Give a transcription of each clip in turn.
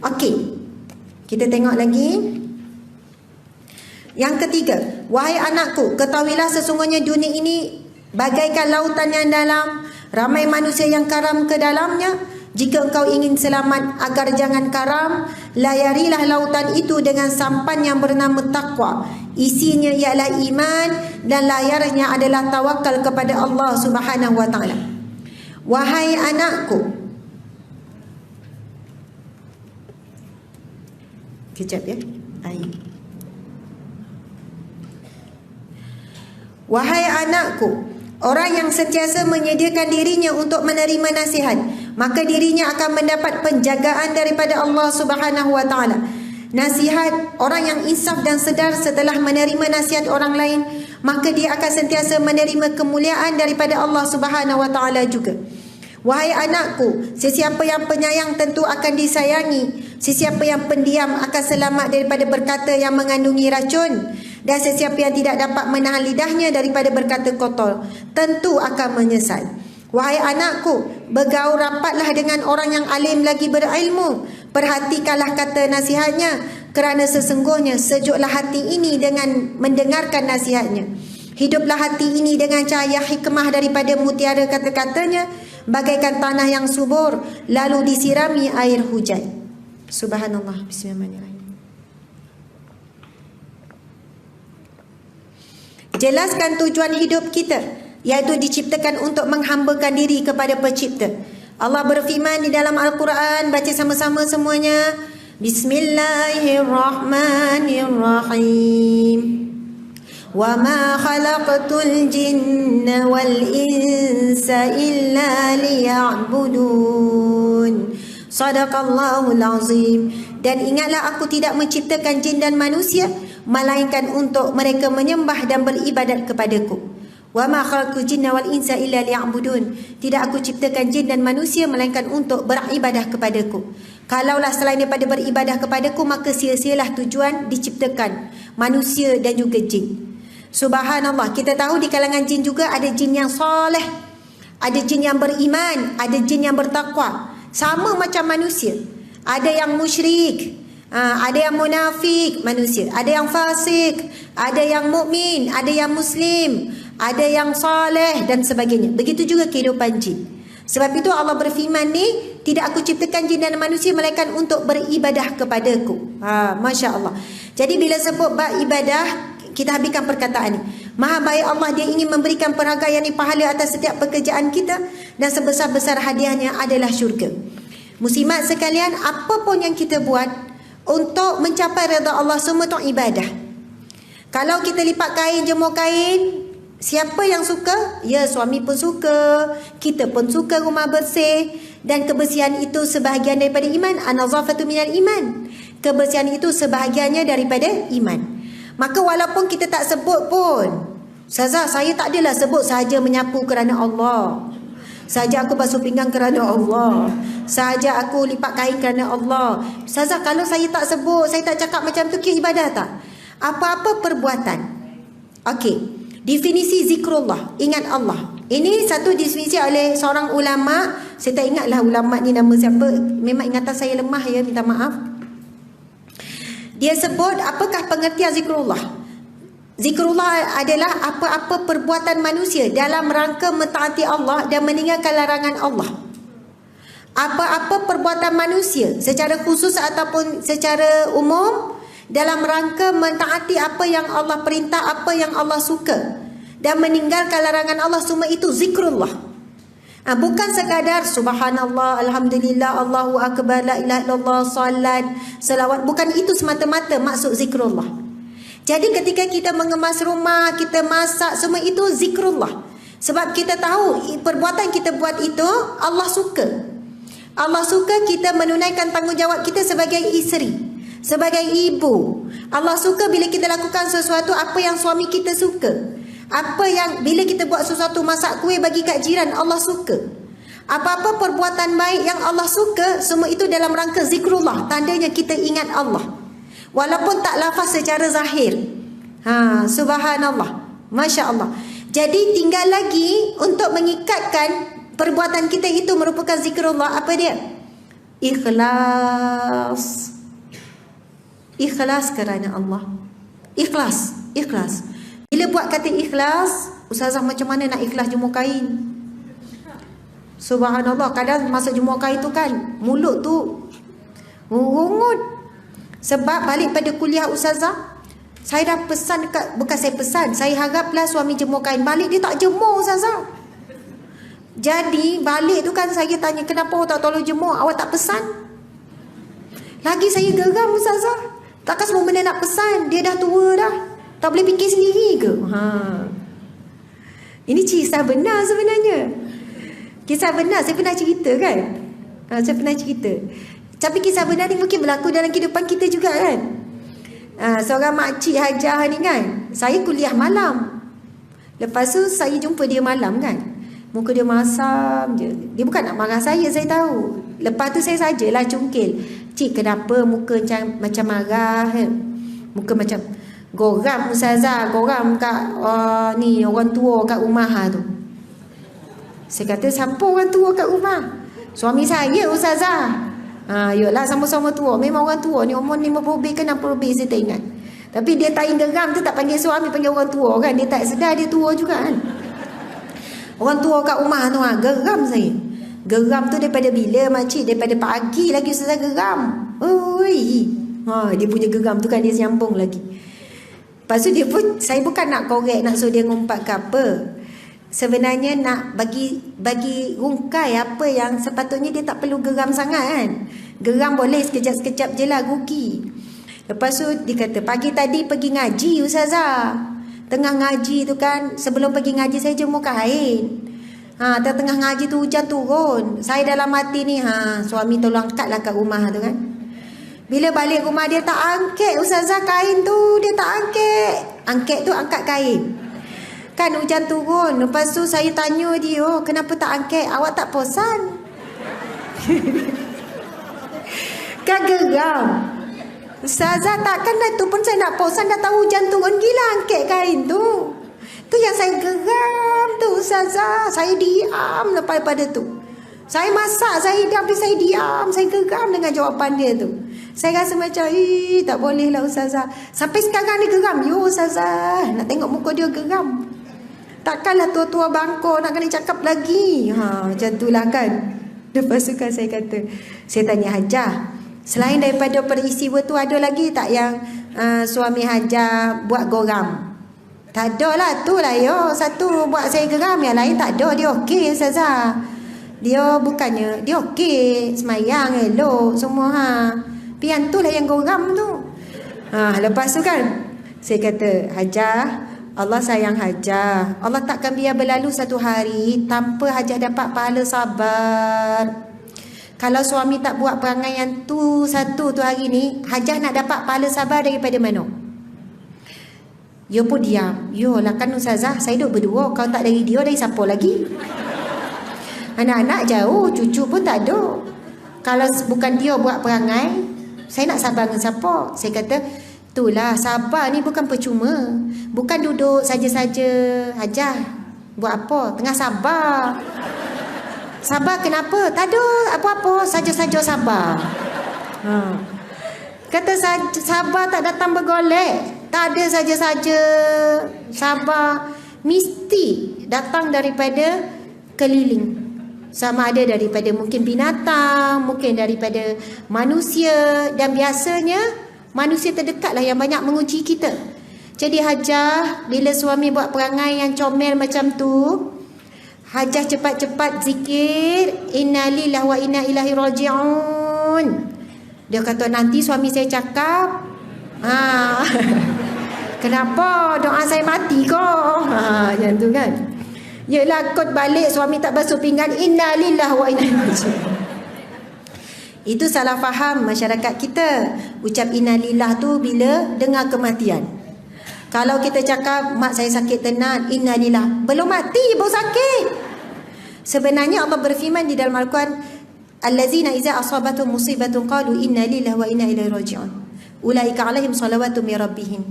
Okey. Kita tengok lagi. Yang ketiga, wahai anakku, ketahuilah sesungguhnya dunia ini bagaikan lautan yang dalam, ramai manusia yang karam ke dalamnya. Jika engkau ingin selamat agar jangan karam, layarilah lautan itu dengan sampan yang bernama takwa. Isinya ialah iman dan layarnya adalah tawakal kepada Allah Subhanahu wa taala. Wahai anakku, kejap ya. Wahai anakku, orang yang sentiasa menyediakan dirinya untuk menerima nasihat, maka dirinya akan mendapat penjagaan daripada Allah Subhanahu wa taala. Nasihat orang yang insaf dan sedar setelah menerima nasihat orang lain, maka dia akan sentiasa menerima kemuliaan daripada Allah Subhanahu wa taala juga. Wahai anakku, sesiapa yang penyayang tentu akan disayangi. Sesiapa yang pendiam akan selamat daripada berkata yang mengandungi racun. Dan sesiapa yang tidak dapat menahan lidahnya daripada berkata kotor, tentu akan menyesal. Wahai anakku, bergaul rapatlah dengan orang yang alim lagi berilmu. Perhatikanlah kata nasihatnya, kerana sesungguhnya sejuklah hati ini dengan mendengarkan nasihatnya. Hiduplah hati ini dengan cahaya hikmah daripada mutiara kata-katanya, bagaikan tanah yang subur lalu disirami air hujan. Subhanallah. Bismillahirrahmanirrahim. Jelaskan tujuan hidup kita, iaitu diciptakan untuk menghambakan diri kepada pencipta. Allah berfirman di dalam Al-Quran, baca sama-sama semuanya. Bismillahirrahmanirrahim. Wa ma khalaqtul jinna wal insa illa liya'budun. Sadaqallahul azim. Dan ingatlah, aku tidak menciptakan jin dan manusia melainkan untuk mereka menyembah dan beribadat kepadaku. Wa ma khalaqtul jinna wal insa illa liya'budun. Tidak aku ciptakan jin dan manusia melainkan untuk beribadah kepadaku. Kalaulah selain daripada beribadah kepadaku, maka sia-sialah tujuan diciptakan manusia dan juga jin. Subhanallah. Kita tahu di kalangan jin juga ada jin yang soleh, ada jin yang beriman, ada jin yang bertakwa. Sama macam manusia. Ada yang musyrik, ada yang munafik manusia, ada yang fasik, ada yang mukmin, ada yang muslim, ada yang soleh dan sebagainya. Begitu juga kehidupan jin. Sebab itu Allah berfirman ni, tidak aku ciptakan jin dan manusia melainkan untuk beribadah kepadaku. Masya Allah. Jadi bila sebut bab ibadah, kita habiskan perkataan ni. Maha baik Allah, dia ingin memberikan penghargaan yang pahala atas setiap pekerjaan kita, dan sebesar-besar hadiahnya adalah syurga. Muslimat sekalian, apa pun yang kita buat untuk mencapai redha Allah, semua itu ibadah. Kalau kita lipat kain, jemur kain, siapa yang suka? Ya, suami pun suka, kita pun suka rumah bersih. Dan kebersihan itu sebahagian daripada iman. An-nazafatu minal iman. Kebersihan itu sebahagiannya daripada iman. Maka walaupun kita tak sebut pun, Ustazah, saya tak adalah sebut sahaja menyapu kerana Allah, sahaja aku basuh pinggang kerana Allah, sahaja aku lipat kain kerana Allah. Ustazah, kalau saya tak sebut, saya tak cakap macam tu, kira ibadah tak? Apa-apa perbuatan. Okey, definisi zikrullah, ingat Allah. Ini satu definisi oleh seorang ulama. Saya tak ingatlah ulama ni nama siapa. Memang ingatan saya lemah ya, minta maaf. Dia sebut, apakah pengertian zikrullah? Zikrullah adalah apa-apa perbuatan manusia dalam rangka mentaati Allah dan meninggalkan larangan Allah. Apa-apa perbuatan manusia secara khusus ataupun secara umum dalam rangka mentaati apa yang Allah perintah, apa yang Allah suka, dan meninggalkan larangan Allah, semua itu zikrullah. Bukan sekadar subhanallah, alhamdulillah, Allahu akbar, la ilaha illallah, salat, selawat. Bukan itu semata-mata maksud zikrullah. Jadi ketika kita mengemas rumah, kita masak, semua itu zikrullah. Sebab kita tahu perbuatan kita buat itu Allah suka. Allah suka kita menunaikan tanggungjawab kita sebagai isteri, sebagai ibu. Allah suka bila kita lakukan sesuatu apa yang suami kita suka. Apa yang bila kita buat sesuatu, masak kuih bagi kat jiran, Allah suka. Apa-apa perbuatan baik yang Allah suka, semua itu dalam rangka zikrullah. Tandanya kita ingat Allah, walaupun tak lafaz secara zahir. Subhanallah, Masya Allah. Jadi tinggal lagi untuk mengikatkan perbuatan kita itu merupakan zikrullah. Apa dia? Ikhlas. Ikhlas kerana Allah. Ikhlas. Bila buat kata ikhlas, ustazah macam mana nak ikhlas jemur kain? Subhanallah, kadang masa jemur kain tu kan, mulut tu rungut. Sebab balik pada kuliah ustazah, saya dah pesan dekat, bukan saya pesan, saya haraplah suami jemur kain. Balik dia tak jemur ustazah. Jadi balik tu kan saya tanya, kenapa awak tak tolong jemur? Awak tak pesan? Lagi saya geram ustazah. Takkan semua benda nak pesan. Dia dah tua dah, tak boleh fikir sendiri ke? Ini kisah benar sebenarnya. Kisah benar, saya pernah cerita kan. Saya pernah cerita. Tapi kisah benar ni mungkin berlaku dalam kehidupan kita juga kan. Seorang makcik hajah ni kan, saya kuliah malam. Lepas tu saya jumpa dia malam kan, muka dia masam je. Dia bukan nak marah saya tahu. Lepas tu saya sajalah cungkil, cik kenapa muka macam marah kan? Muka macam goram ustazah, goram kat ni orang tua kat rumah tu. Saya kata, siapa orang tua kat rumah? Suami saya ustazah. Yolah sama-sama tua. Memang orang tua ni umur 50 lebih ke 60 lebih saya tak ingat. Tapi dia tak geram tu, tak panggil suami, panggil orang tua kan. Dia tak sedar dia tua juga kan. Orang tua kat rumah tu geram saya. Geram tu daripada bila makcik? Daripada pagi lagi ustazah geram. Dia punya geram tu kan dia sambung lagi. Lepas tu dia pun, saya bukan nak korek, nak suruh dia ngumpat ke apa. Sebenarnya nak bagi rungkai apa yang sepatutnya dia tak perlu geram sangat kan. Geram boleh sekejap-sekejap je lah, rugi. Lepas tu dia kata, pagi tadi pergi ngaji ustazah. Tengah ngaji tu kan, sebelum pergi ngaji saya jemur kain. Tengah ngaji tu hujan turun. Saya dalam hati ni, suami tolong angkatlah kat rumah tu kan. Bila balik rumah dia tak angkat ustazah kain tu, dia tak angkat. Angkat tu angkat kain. Kan hujan turun. Lepas tu saya tanya dia, kenapa tak angkat? Awak tak bosan? Kan geram. Ustazah takkan dah tu pun saya nak bosan, dah tahu hujan turun, gila angkat kain tu. Tu yang saya geram tu ustazah. Saya diam lepas pada tu. Saya masak, saya diam, tapi saya diam. Saya geram dengan jawapan dia tu. Saya rasa macam, tak boleh lah ustazah. Sampai sekarang dia geram. Yo ustazah, nak tengok muka dia geram. Takkanlah tua-tua bangkok nak kena cakap lagi. Macam tu lah kan. Lepas tu kan saya kata, saya tanya Hajah, selain daripada peristiwa tu ada lagi tak yang suami Hajah buat geram? Tak ada lah, tu lah satu buat saya geram, yang lain tak ada. Dia okey ustazah. Dia bukannya, dia okey, semayang elok semua Tapi yang tu lah yang geram tu. Lepas tu kan saya kata, Hajah, Allah sayang Hajah. Allah takkan biar berlalu satu hari tanpa Hajah dapat pahala sabar. Kalau suami tak buat perangai yang tu satu tu hari ni, Hajah nak dapat pahala sabar daripada mana? Dia pun diam. Yolah kan ustazah, saya duduk berdua. Kalau tak dari dia, dari siapa lagi? Anak-anak jauh, cucu pun tak ada. Kalau bukan dia buat perangai, saya nak sabar dengan siapa? Saya kata, itulah sabar ni bukan percuma. Bukan duduk saja-saja. Hajah, buat apa? Tengah sabar. Sabar kenapa? Tak ada apa-apa, saja-saja sabar. Kata sabar tak datang bergolek. Tak ada saja-saja. Sabar mesti datang daripada keliling. Sama ada daripada mungkin binatang, mungkin daripada manusia. Dan biasanya manusia terdekatlah yang banyak menguji kita. Jadi Hajah, bila suami buat perangai yang comel macam tu, Hajah cepat-cepat zikir, innalillahi wa inna ilaihi raji'un. Dia kata, nanti suami saya cakap, kenapa doa saya mati kau? Macam tu kan. Yelah, kot balik suami tak basuh pinggan, innalillahi wa inna ilaihi raji'un. Itu salah faham masyarakat kita. Ucap innalillah tu bila dengar kematian. Kalau kita cakap, mak saya sakit tenat, innalillah, belum mati baru sakit. Sebenarnya Allah berfirman di dalam Al-Quran, allazina iza asabatum musibatun qalu innalillahi wa inna ilaihi raji'un ulaika alaihim salawatu min rabbihim.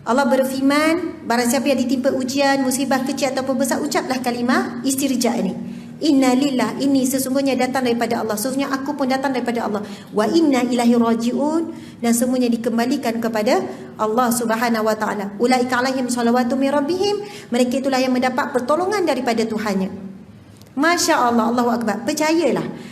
Allah berfirman, barang siapa yang ditimpa ujian, musibah kecil ataupun besar, ucaplah kalimah istirja ni, Inna lillah, ini sesungguhnya datang daripada Allah, sesungguhnya aku pun datang daripada Allah. Wa inna ilahi raji'un, dan semuanya dikembalikan kepada Allah Subhanahu wa taala. Ulaika alaihim salawatu min rabbihim, mereka itulah yang mendapat pertolongan daripada Tuhannya. Masya Allah, Allahu Akbar. Percayalah,